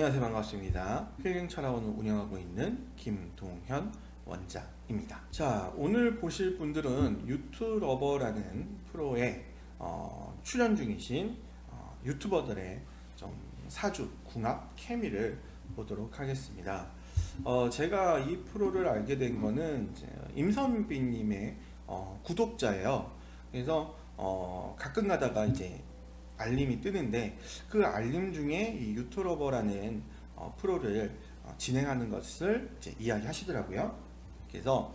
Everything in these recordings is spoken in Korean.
안녕하세요. 반갑습니다. 필링철학원을 운영하고 있는 김동현 원장입니다. 자, 오늘 보실 분들은 유튜러버라는 프로에 출연 중이신 유튜버들의 좀 사주, 궁합, 케미를 보도록 하겠습니다. 제가 이 프로를 알게 된 거는 이제 임선비님의 구독자예요. 그래서 가끔 가다가 이제 알림이 뜨는데 그 알림 중에 이 유튜러버라는 프로를 진행하는 것을 이제 이야기하시더라고요. 그래서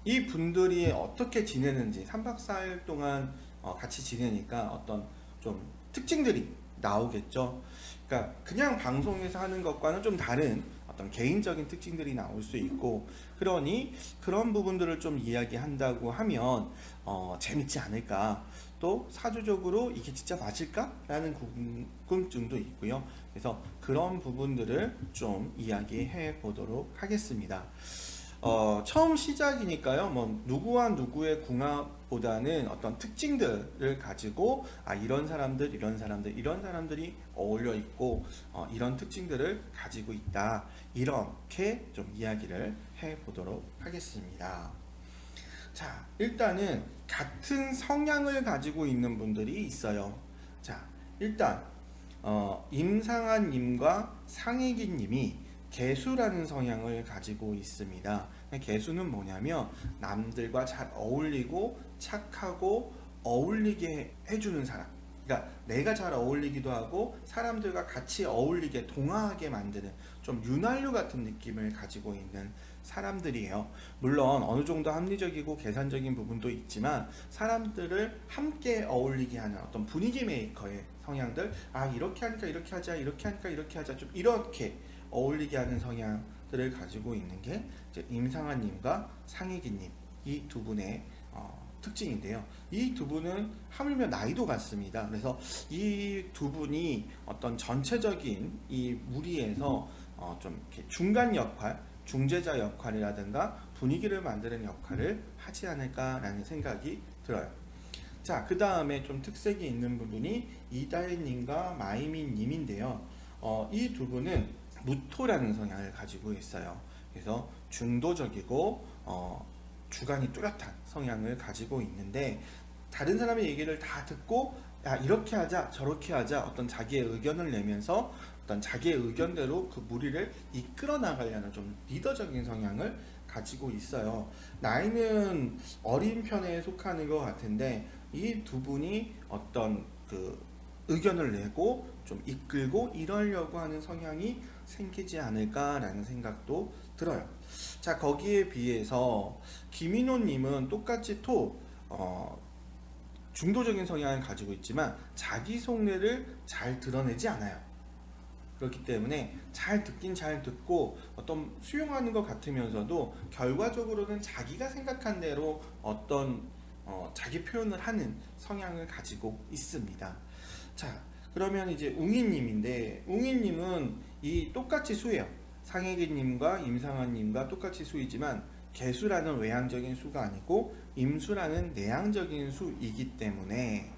이 분들이 어떻게 지내는지 3박 4일 동안 같이 지내니까 어떤 좀 특징들이 나오겠죠. 그러니까 그냥 방송에서 하는 것과는 좀 다른 어떤 개인적인 특징들이 나올 수 있고, 그러니 그런 부분들을 좀 이야기한다고 하면 재밌지 않을까. 또 사주적으로 이게 진짜 맞을까? 라는 궁금증도 있고요. 그래서 그런 부분들을 좀 이야기해 보도록 하겠습니다. 처음 시작이니까요. 뭐 누구와 누구의 궁합보다는 어떤 특징들을 가지고 이런 사람들, 이런 사람들, 이런 사람들이 어울려 있고 이런 특징들을 가지고 있다. 이렇게 좀 이야기를 해 보도록 하겠습니다. 자, 일단은 같은 성향을 가지고 있는 분들이 있어요. 자, 일단 임상한 님과 상익인 님이 개수라는 성향을 가지고 있습니다. 개수는 뭐냐면 남들과 잘 어울리고 착하고 어울리게 해주는 사람. 그러니까 내가 잘 어울리기도 하고 사람들과 같이 어울리게 동화하게 만드는 좀 윤활유 같은 느낌을 가지고 있는 사람들이에요. 물론 어느 정도 합리적이고 계산적인 부분도 있지만 사람들을 함께 어울리게 하는 어떤 분위기 메이커의 성향들, 이렇게 하니까 이렇게 하자, 이렇게 하니까 이렇게 하자, 좀 이렇게 어울리게 하는 성향들을 가지고 있는 게 이제 임상아님과 상익이님 이 두 분의 특징인데요. 이 두 분은 하물며 나이도 같습니다. 그래서 이 두 분이 어떤 전체적인 이 무리에서 좀 이렇게 중간 역할, 중재자 역할이라든가 분위기를 만드는 역할을 하지 않을까라는 생각이 들어요. 자, 그 다음에 좀 특색이 있는 부분이 이다혜님과 마이민님인데요. 이 두 분은 무토라는 성향을 가지고 있어요. 그래서 중도적이고 주관이 뚜렷한 성향을 가지고 있는데, 다른 사람의 얘기를 다 듣고 이렇게 하자 저렇게 하자 어떤 자기의 의견을 내면서 어떤 자기의 의견대로 그 무리를 이끌어 나가려는 좀 리더적인 성향을 가지고 있어요. 나이는 어린 편에 속하는 것 같은데 이 두 분이 어떤 그 의견을 내고 좀 이끌고 이러려고 하는 성향이 생기지 않을까라는 생각도 들어요. 자, 거기에 비해서 김인호님은 똑같이 중도적인 성향을 가지고 있지만 자기 속내를 잘 드러내지 않아요. 그렇기 때문에 잘 듣긴 잘 듣고 어떤 수용하는 것 같으면서도 결과적으로는 자기가 생각한 대로 어떤 자기 표현을 하는 성향을 가지고 있습니다. 자, 그러면 이제 웅이님인데, 웅이님은 이 똑같이 수예요. 상혜기님과 임상환님과 똑같이 수이지만 개수라는 외향적인 수가 아니고 임수라는 내향적인 수이기 때문에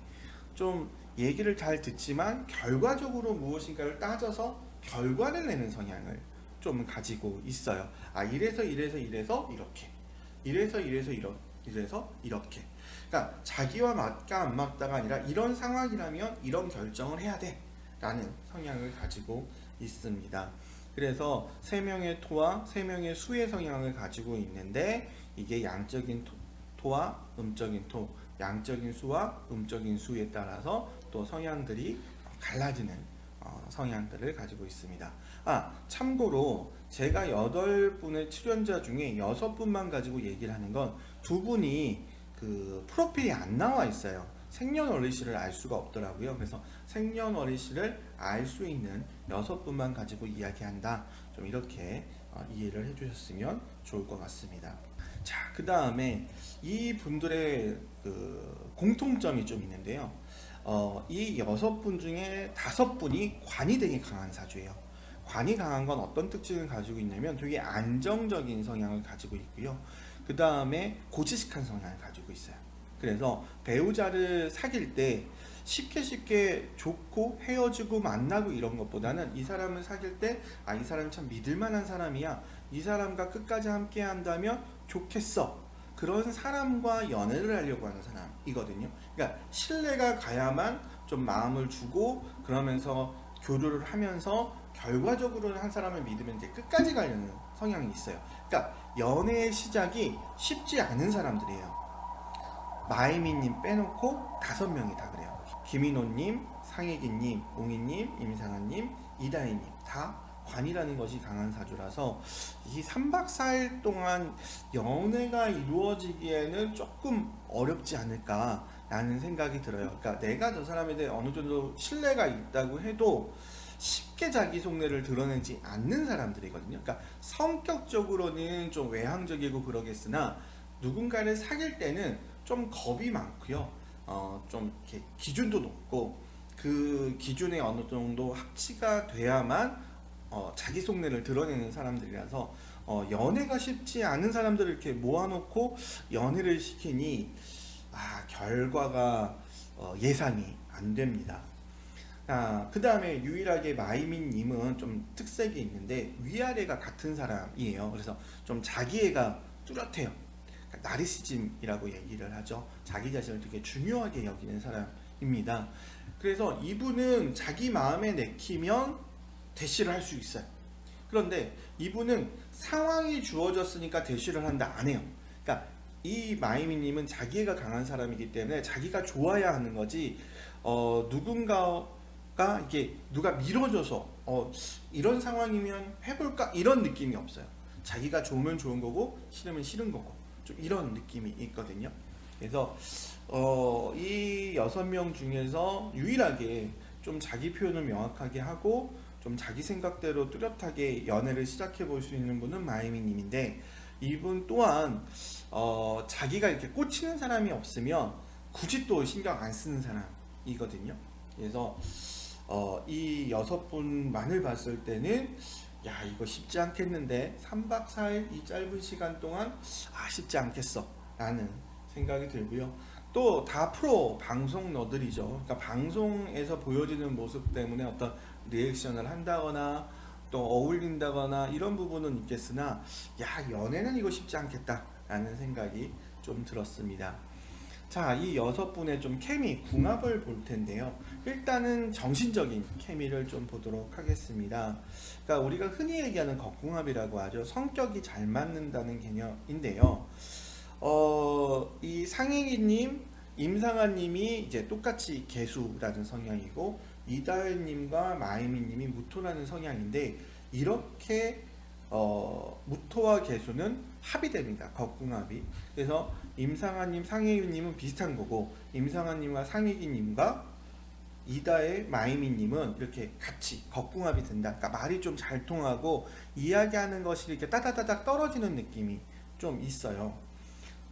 좀 얘기를 잘 듣지만 결과적으로 무엇인가를 따져서 결과를 내는 성향을 좀 가지고 있어요. 이래서 이렇게, 이래서 이렇게. 그러니까 자기와 맞까 안 맞다가 아니라 이런 상황이라면 이런 결정을 해야 돼 라는 성향을 가지고 있습니다. 그래서 세 명의 토와 세 명의 수의 성향을 가지고 있는데, 이게 양적인 토와 음적인 토, 양적인 수와 음적인 수에 따라서 또 성향들이 갈라지는 성향들을 가지고 있습니다. 참고로 제가 8분의 출연자 중에 6분만 가지고 얘기를 하는 건 두 분이 그 프로필이 안 나와 있어요. 생년월일시를 알 수가 없더라고요. 그래서 생년월일시를 알 수 있는 6분만 가지고 이야기한다. 좀 이렇게 이해를 해주셨으면 좋을 것 같습니다. 자, 그 다음에 이 분들의 그 공통점이 좀 있는데요. 이 6분 중에 5분이 관이 되게 강한 사주예요. 관이 강한 건 어떤 특징을 가지고 있냐면 되게 안정적인 성향을 가지고 있고요. 그 다음에 고지식한 성향을 가지고 있어요. 그래서 배우자를 사귈 때 쉽게 좋고 헤어지고 만나고 이런 것보다는 이 사람을 사귈 때 이 사람이 참 믿을 만한 사람이야, 이 사람과 끝까지 함께 한다면 좋겠어, 그런 사람과 연애를 하려고 하는 사람이거든요. 그러니까 신뢰가 가야만 좀 마음을 주고 그러면서 교류를 하면서 결과적으로는 한 사람을 믿으면 이제 끝까지 가려는 성향이 있어요. 그러니까 연애의 시작이 쉽지 않은 사람들이에요. 마이미님 빼놓고 5명이 다 그래요. 김인호님, 상혜기님, 웅이님, 임상아님, 이다희님 다 관이라는 것이 강한 사주라서 이 3박 4일 동안 연애가 이루어지기에는 조금 어렵지 않을까라는 생각이 들어요. 그러니까 내가 저 사람에 대해 어느 정도 신뢰가 있다고 해도 쉽게 자기 속내를 드러내지 않는 사람들이거든요. 그러니까 성격적으로는 좀 외향적이고 그러겠으나 누군가를 사귈 때는 좀 겁이 많고요. 좀 이렇게 기준도 높고 그 기준에 어느 정도 합치가 돼야만 자기 속내를 드러내는 사람들이라서 연애가 쉽지 않은 사람들을 이렇게 모아놓고 연애를 시키니 결과가 예상이 안 됩니다. 그 다음에 유일하게 마이민님은 좀 특색이 있는데 위아래가 같은 사람이에요. 그래서 좀 자기애가 뚜렷해요. 그러니까 나르시즘이라고 얘기를 하죠. 자기 자신을 되게 중요하게 여기는 사람입니다. 그래서 이분은 자기 마음에 내키면 대시를 할 수 있어요. 그런데 이분은 상황이 주어졌으니까 대시를 한다 안 해요. 그러니까 이 마이미님은 자기애가 강한 사람이기 때문에 자기가 좋아야 하는 거지 누군가가 이게 누가 밀어줘서 이런 상황이면 해볼까 이런 느낌이 없어요. 자기가 좋으면 좋은 거고 싫으면 싫은 거고 좀 이런 느낌이 있거든요. 그래서 이 6명 중에서 유일하게 좀 자기 표현을 명확하게 하고 좀 자기 생각대로 뚜렷하게 연애를 시작해 볼 수 있는 분은 마이미님인데 이분 또한 자기가 이렇게 꽂히는 사람이 없으면 굳이 또 신경 안 쓰는 사람이거든요. 그래서 이 6분만을 봤을 때는 이거 쉽지 않겠는데 3박 4일 이 짧은 시간 동안 쉽지 않겠어 라는 생각이 들고요. 또 다 프로 방송 너들이죠. 그러니까 방송에서 보여지는 모습 때문에 어떤 리액션을 한다거나 또 어울린다거나 이런 부분은 있겠으나 연애는 이거 쉽지 않겠다 라는 생각이 좀 들었습니다. 자, 이 6분의 좀 케미, 궁합을 볼 텐데요. 일단은 정신적인 케미를 좀 보도록 하겠습니다. 그러니까 우리가 흔히 얘기하는 겉궁합이라고 하죠. 성격이 잘 맞는다는 개념인데요. 이 상혜기님, 임상아님이 이제 똑같이 개수라는 성향이고 이다혜님과 마이미님이 무토라는 성향인데 이렇게 무토와 개수는 합이 됩니다. 겉궁합이. 그래서 임상아님, 상혜유님은 비슷한 거고 임상아님과 상혜기님과 이다의 마이미님은 이렇게 같이 겉궁합이 된다. 그러니까 말이 좀 잘 통하고 이야기하는 것이 이렇게 따다다닥 떨어지는 느낌이 좀 있어요.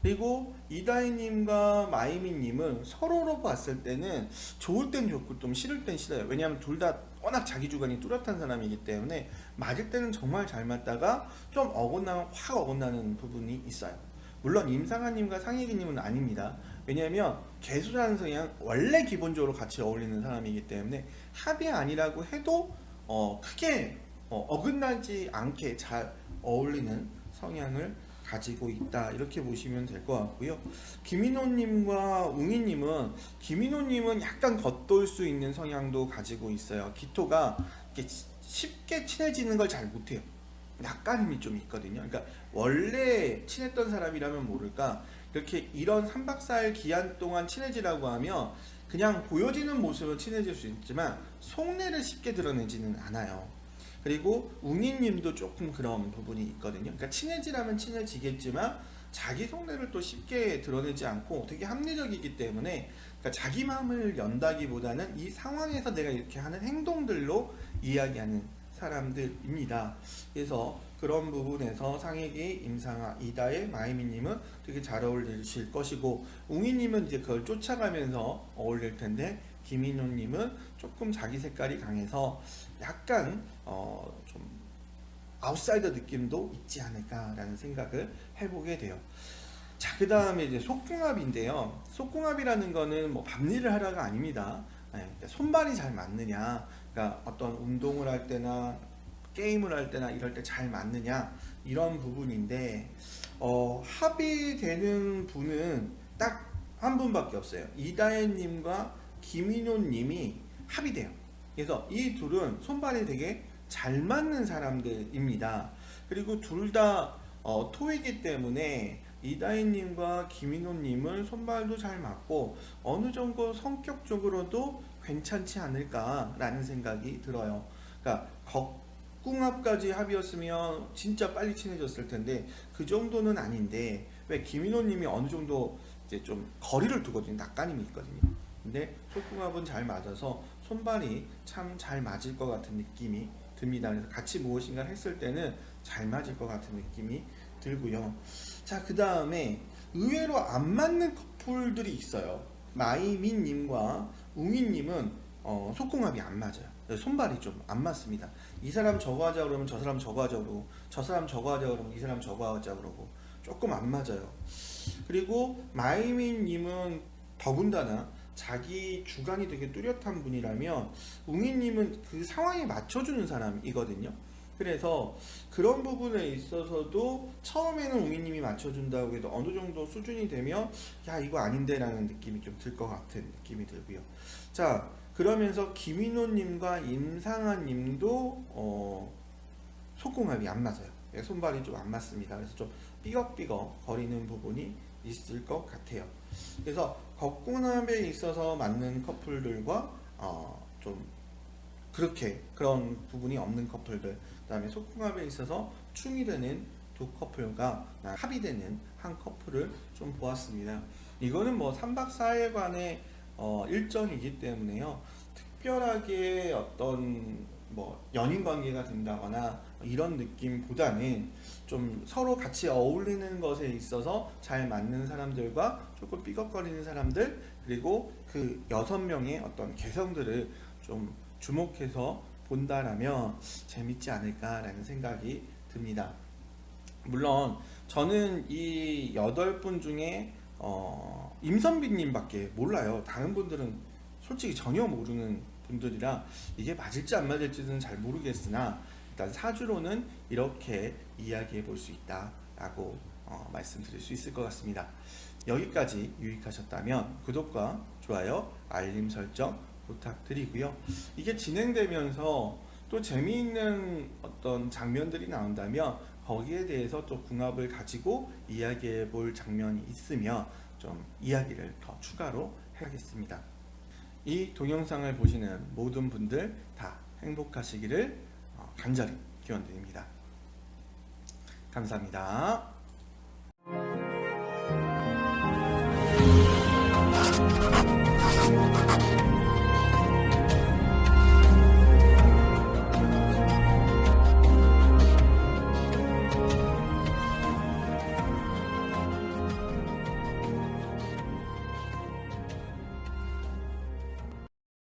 그리고 이다희님과 마이미님은 서로로 봤을 때는 좋을 땐 좋고 좀 싫을 땐 싫어요. 왜냐하면 둘 다 워낙 자기 주관이 뚜렷한 사람이기 때문에 맞을 때는 정말 잘 맞다가 좀 어긋나면 확 어긋나는 부분이 있어요. 물론 임상아님과 상혜기님은 아닙니다. 왜냐하면 개수라는 성향 원래 기본적으로 같이 어울리는 사람이기 때문에 합이 아니라고 해도 크게 어긋나지 않게 잘 어울리는 성향을 가지고 있다 이렇게 보시면 될 것 같고요. 김인호님과 김인호님은 약간 겉돌 수 있는 성향도 가지고 있어요. 기토가 이렇게 쉽게 친해지는 걸 잘 못해요. 약간이 좀 있거든요. 그러니까 원래 친했던 사람이라면 모를까 이렇게 이런 3박 4일 기한 동안 친해지라고 하면 그냥 보여지는 모습은 친해질 수 있지만 속내를 쉽게 드러내지는 않아요. 그리고 웅이님도 조금 그런 부분이 있거든요. 그러니까 친해지라면 친해지겠지만 자기 속내를 또 쉽게 드러내지 않고 되게 합리적이기 때문에 그러니까 자기 마음을 연다기보다는 이 상황에서 내가 이렇게 하는 행동들로 이야기하는 사람들입니다. 그래서 그런 부분에서 상혜기, 임상아, 이다의, 마이미님은 되게 잘 어울리실 것이고 웅이님은 이제 그걸 쫓아가면서 어울릴 텐데 김인호님은 조금 자기 색깔이 강해서 약간 좀 아웃사이더 느낌도 있지 않을까라는 생각을 해보게 돼요. 자, 그 다음에 이제 속궁합인데요. 속궁합이라는 거는 뭐 밤일을 하라가 아닙니다. 손발이 잘 맞느냐, 그러니까 어떤 운동을 할 때나 게임을 할 때나 이럴 때 잘 맞느냐, 이런 부분인데, 합이 되는 분은 딱 한 분밖에 없어요. 이다혜님과 김인호님이 합이 돼요. 그래서 이 둘은 손발이 되게 잘 맞는 사람들입니다. 그리고 둘 다 토이기 때문에 이다희님과 김인호님은 손발도 잘 맞고 어느 정도 성격적으로도 괜찮지 않을까라는 생각이 들어요. 그러니까 궁합까지 합이었으면 진짜 빨리 친해졌을 텐데 그 정도는 아닌데, 왜 김인호님이 어느 정도 이제 좀 거리를 두거든요. 낯가림이 있거든요. 근데 속궁합은 잘 맞아서 손발이 참 잘 맞을 것 같은 느낌이 듭니다. 그래서 같이 무엇인가 했을 때는 잘 맞을 것 같은 느낌이 들고요. 자, 그 다음에 의외로 안 맞는 커플들이 있어요. 마이민님과 웅이님은 속궁합이 안 맞아요. 손발이 좀 안 맞습니다. 이 사람 저거 하자 그러면 저 사람 저거 하자 그러고, 저 사람 저거 하자 그러면 이 사람 저거 하자 그러고, 조금 안 맞아요. 그리고 마이민님은 더군다나 자기 주관이 되게 뚜렷한 분이라면 웅이님은 그 상황에 맞춰주는 사람이거든요. 그래서 그런 부분에 있어서도 처음에는 웅이님이 맞춰준다고 해도 어느 정도 수준이 되면 야, 이거 아닌데 라는 느낌이 좀 들 것 같은 느낌이 들고요. 자, 그러면서 김인호님과 임상아님도 속궁합이 안 맞아요. 손발이 좀 안 맞습니다. 그래서 좀 삐걱삐걱 거리는 부분이 있을 것 같아요. 그래서 겉궁합에 있어서 맞는 커플들과 좀 그렇게 그런 부분이 없는 커플들, 그 다음에 속궁합에 있어서 충이 되는 두 커플과 합이 되는 한 커플을 좀 보았습니다. 이거는 뭐 3박 4일간의 일정이기 때문에요. 특별하게 어떤 뭐 연인 관계가 된다거나 이런 느낌보다는 좀 서로 같이 어울리는 것에 있어서 잘 맞는 사람들과 조금 삐걱거리는 사람들, 그리고 그 6명의 어떤 개성들을 좀 주목해서 본다라면 재밌지 않을까라는 생각이 듭니다. 물론 저는 이 8분 중에 임선비님밖에 몰라요. 다른 분들은 솔직히 전혀 모르는 분들이라 이게 맞을지 안 맞을지는 잘 모르겠으나, 일단 사주로는 이렇게 이야기해 볼 수 있다라고 말씀드릴 수 있을 것 같습니다. 여기까지 유익하셨다면 구독과 좋아요, 알림 설정 부탁드리고요. 이게 진행되면서 또 재미있는 어떤 장면들이 나온다면 거기에 대해서 또 궁합을 가지고 이야기해 볼 장면이 있으면 좀 이야기를 더 추가로 해야겠습니다. 이 동영상을 보시는 모든 분들 다 행복하시기를 간절히 기원드립니다. 감사합니다.